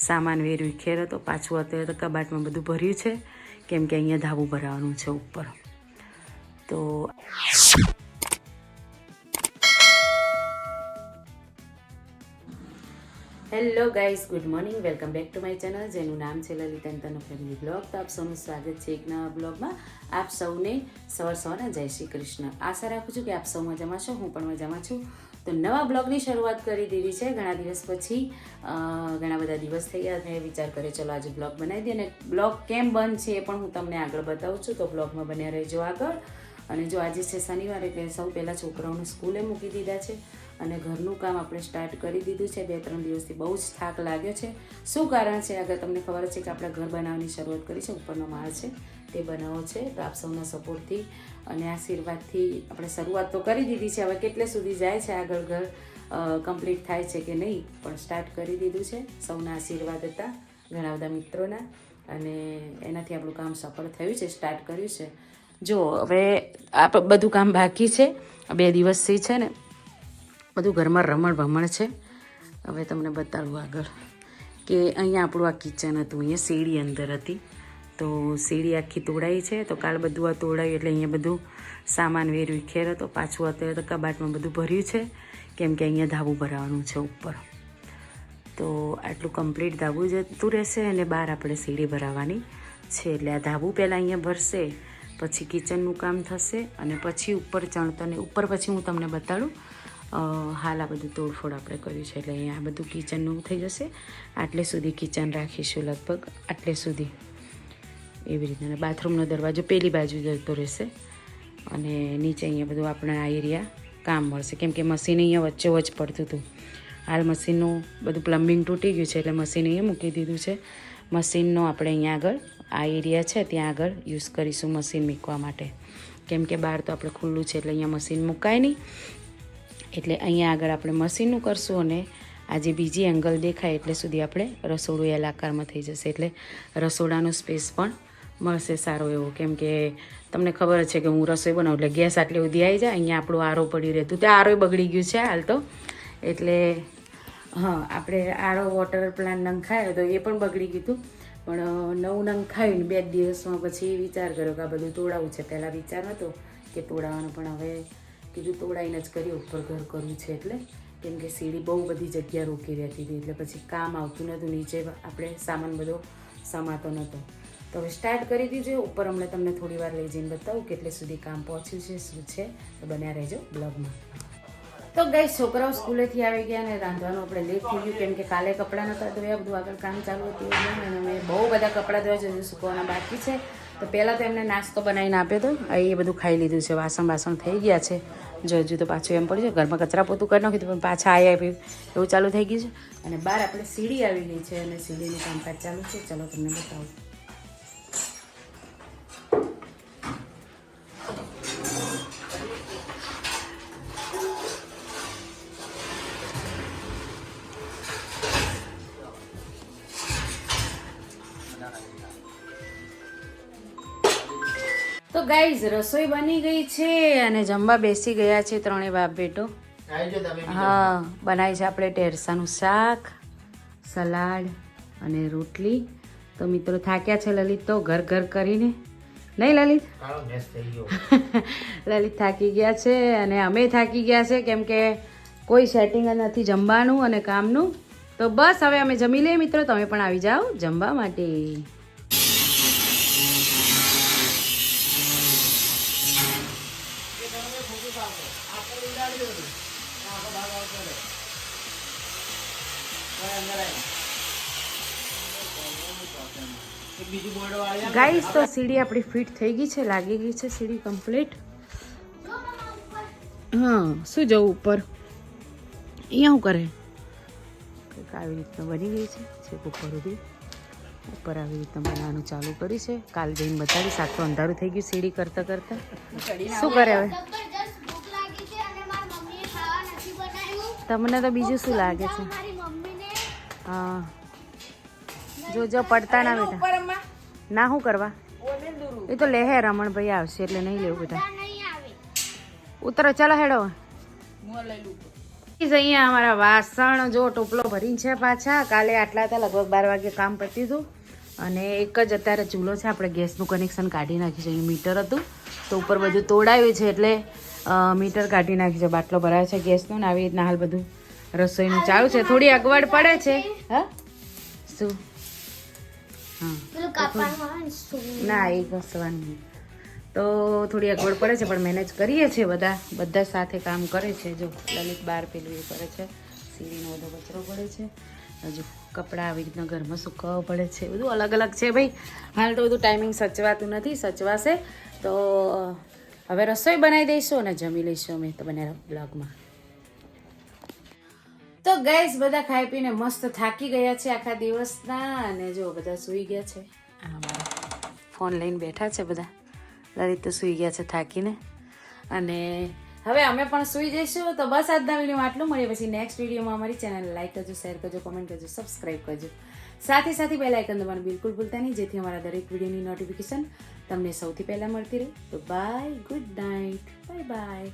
સામાન વેર વિખેર હતો. પાછું અત્યારે તો કબાટમાં બધું ભર્યું છે કેમ કે અહીંયા ધાબું ભરાવાનું છે ઉપર. તો hello guys, good morning, welcome back to my channel જેનું નામ છે Lalita and Tanu family blog. તો આપ સૌનું સ્વાગત છે એક નવા બ્લોગમાં. આપ સૌને સવારના જય શ્રી કૃષ્ણ. આશા રાખું છું કે આપ સૌ મજામાં છો, હું પણ મજામાં છું. તો નવા બ્લોગની શરૂઆત કરી દીધી છે ઘણા દિવસ પછી. ઘણા બધા દિવસ થઈ ગયા, મેં વિચાર કર્યો ચલો આજે બ્લોગ બનાવી દઈએ. અને બ્લોગ કેમ બંધ છે એ પણ હું તમને આગળ બતાવું છું, તો બ્લોગમાં બન્યા રહેજો આગળ. અને જો આજે છે શનિવાર એટલે સૌ પહેલાં છોકરાઓને સ્કૂલે મૂકી દીધા છે અને ઘરનું કામ આપણે સ્ટાર્ટ કરી દીધું છે. 2-3 દિવસથી બહુ જ થાક લાગ્યો છે. શું કારણ છે આગળ તમને ખબર છે કે આપણે ઘર બનાવવાની શરૂઆત કરી છે, ઉપરનો માળ છે તે બનાવો છે. તો આપ સૌના સપોર્ટથી અને આશીર્વાદથી આપણે શરૂઆત તો કરી દીધી છે. હવે કેટલે સુધી જાય છે આગળ ઘર કમ્પ્લીટ થાય છે કે નહીં, પણ સ્ટાર્ટ કરી દીધું છે. સૌના આશીર્વાદ હતા, ઘણા બધા મિત્રોના, અને એનાથી આપણું કામ સફળ થયું છે, સ્ટાર્ટ કર્યું છે. જો હવે આ બધું કામ બાકી છે, 2 દિવસથી છે ને બધું ઘરમાં રમણ ભમણ છે. હવે તમને બતાડું આગળ કે અહીંયા આપણું આ કિચન હતું, અહીંયા સીડી અંદર હતી. તો સીડી આખી તોડાઈ છે. તો કાલ બધું આ તોડાયું એટલે અહીંયા બધું સામાન વેર વિખેર હતો. પાછું અત્યારે તો કબાટમાં બધું ભર્યું છે કેમ કે અહીંયા ધાબું ભરાવાનું છે ઉપર. તો આટલું કમ્પ્લીટ ધાબું જતું રહેશે અને બહાર આપણે સીડી ભરાવાની છે. એટલે આ ધાબું પહેલાં અહીંયા ભરશે, પછી કિચનનું કામ થશે અને પછી ઉપર ચણતરને ઉપર પછી હું તમને બતાડું. હાલ આ બધું તોડફોડ આપણે કર્યું છે એટલે અહીંયા આ બધું કિચનનું થઈ જશે. આટલે સુધી કિચન રાખીશું, લગભગ આટલે સુધી એવી રીતે. અને બાથરૂમનો દરવાજો પેલી બાજુ જતો રહેશે અને નીચે અહીંયા બધું આપણે આ એરિયા કામ મળશે કેમ કે મશીન અહીંયા વચ્ચોવચ્ચ પડતું હતું. હાલ મશીનનું બધું પ્લમ્બિંગ તૂટી ગયું છે એટલે મશીન અહીંયા મૂકી દીધું છે. મશીનનો આપણે અહીંયા આગળ આ એરિયા છે ત્યાં આગળ યુઝ કરીશું મશીન મૂકવા માટે, કેમ કે બહાર તો આપણે ખુલ્લું છે એટલે અહીંયા મશીન મુકાય નહીં. એટલે અહીંયા આગળ આપણે મશીનનું કરશું અને આ જે બીજી એંગલ દેખાય એટલે સુધી આપણે રસોડું એલ આકારમાં થઈ જશે. એટલે રસોડાનો સ્પેસ પણ મળશે સારો એવો, કેમ કે તમને ખબર છે કે હું રસોઈ બનાવું એટલે ગેસ આટલી સુધી આવી જાય. અહીંયા આપણું આરો પડી રહેતું, ત્યાં આરોય બગડી ગયું છે હાલ તો. એટલે હા, આપણે આરો વોટર પ્લાન્ટ નંખાયો તો એ પણ બગડી ગયું હતું, પણ નવું નંખાયું ને 2 દિવસમાં પછી વિચાર કર્યો કે આ બધું તોડાવવું છે. પહેલાં વિચાર હતો કે તોડાવવાનું, પણ હવે કીધું તોડાઈને જ કરીએ, ઉપર ઘર કરવું છે એટલે. કેમ કે સીડી બહુ બધી જગ્યા રોકી રહેતી હતી એટલે પછી કામ આવતું નહોતું, નીચે આપણે સામાન બધો સમાતો નહોતો. તો હવે સ્ટાર્ટ કરી દીધું. ઉપર હમણાં તમને થોડી વાર લઈ જઈને બતાવું કેટલે સુધી કામ પહોંચ્યું છે, શું છે. તો બન્યા રહેજો બ્લોગમાં. તો ગાઈસ, છોકરાઓ સ્કૂલેથી આવી ગયા અને રાંધવાનું આપણે લેટ થઈ ગયું કેમ કે કાલે કપડાં નહોતા ધોયા, બધું આગળ કામ ચાલુ હતું અને મેં બહુ બધા કપડાં ધોયા છે, સુકવવાના બાકી છે. તો પહેલાં તો એમને નાસ્તો બનાવીને આપ્યો હતો, એ બધું ખાઈ લીધું છે. વાસણ થઈ ગયા છે. જો હજુ તો પાછું એમ પડ્યું છે ઘરમાં કચરા પોતું કરી નાખ્યું પણ પાછા આવ્યા એવું ચાલુ થઈ ગયું છે. અને બહાર આપણે સીડી આવી ગઈ છે અને સીડીનું કામકાજ ચાલુ છે. ચલો તમને બતાવું. તો ગાઈઝ, રસોઈ બની ગઈ છે અને જમવા બેસી ગયા છે ત્રણેય બાપ બેટો. હા, બનાવી છે આપણે ઢેરસાનું શાક, સલાડ અને રોટલી. તો મિત્રો થાક્યા છે લલિત તો ઘર કરીને, નહીં લલિત? લલિત થાકી ગયા છે અને અમે થાકી ગયા છે કેમ કે કોઈ સેટિંગ જ નથી જમવાનું અને કામનું. તો બસ હવે અમે જમી લઈએ મિત્રો, તમે પણ આવી જાઓ જમવા માટે. ગાઈસ, તો સીડી આપણી ફિટ થઈ ગઈ છે, લાગી ગઈ છે સીડી કમ્પ્લીટ. હા, શું જવું ઉપર? અહીંયા શું કરે? કંઈક આવી રીતના બની ગઈ છે છેક ઉપર સુધી. ઉપર આવી રીતના બનાવવાનું ચાલુ કર્યું છે. કાલ જઈને બતાવીશ. આખું અંધારું થઈ ગયું સીડી કરતા શું કરે હવે? તમને તો બીજું શું લાગે છે? હા, જો પડતા ના બેટા. ના શું કરવા? એ તો લે હે, રમણભાઈ આવશે એટલે નહીં લેવું બેટા. ઉતરો, ચાલો હેડો. અહીંયા અમારા વાસણ જો ટોપલો ભરીને છે પાછા. કાલે આટલા હતા, લગભગ 12 વાગે કામ પતી હતું. અને એક જ અત્યારે ચૂલો છે, આપણે ગેસનું કનેક્શન કાઢી નાખ્યું છે. અહીં મીટર હતું તો ઉપર બધું તોડાયું છે એટલે મીટર કાઢી નાખ્યું છે. બાટલો ભરાયો છે ગેસનો ને આવી રીતના હાલ બધું રસોઈનું ચાલુ છે. થોડી અગવડ પડે છે. હા શું? હા ના એ ઘસવાનું તો થોડી અગવડ પડે છે પણ મેનેજ કરીએ છીએ. બધા સાથે કામ કરે છે. જો લલિત બાર પેલું એ કરે છે, સીડીનો બધો કચરો પડે છે, હજુ કપડાં આવી રીતના ઘરમાં સુકવવા પડે છે. બધું અલગ અલગ છે ભાઈ. હાલ તો બધું ટાઈમિંગ સચવાતું નથી, સચવાશે તો હવે રસોઈ બનાવી દઈશું અને જમી લઈશું અમે તો બને બ્લોગમાં. તો ગાઈસ બધા ખાઈ પીને મસ્ત થાકી ગયા છે આખા દિવસના અને જો બધા સૂઈ ગયા છે. ફોન લઈને બેઠા છે બધા. લલિત તો સૂઈ ગયા છે થાકીને અને હવે અમે પણ સૂઈ જઈશું. તો બસ આજના વિડીયોમાં આટલું. મળીએ પછી નેક્સ્ટ વિડીયોમાં. અમારી ચેનલ લાઈક કરજો, શેર કરજો, કમેન્ટ કરજો, સબસ્ક્રાઈબ કરજો. સાથે બેલ આઇકન દબાવવાનું બિલકુલ ભૂલતા નહીં, જેથી અમારા દરેક વિડીયોની નોટિફિકેશન તમને સૌથી પહેલાં મળતી રહે. તો bye, good night, bye by.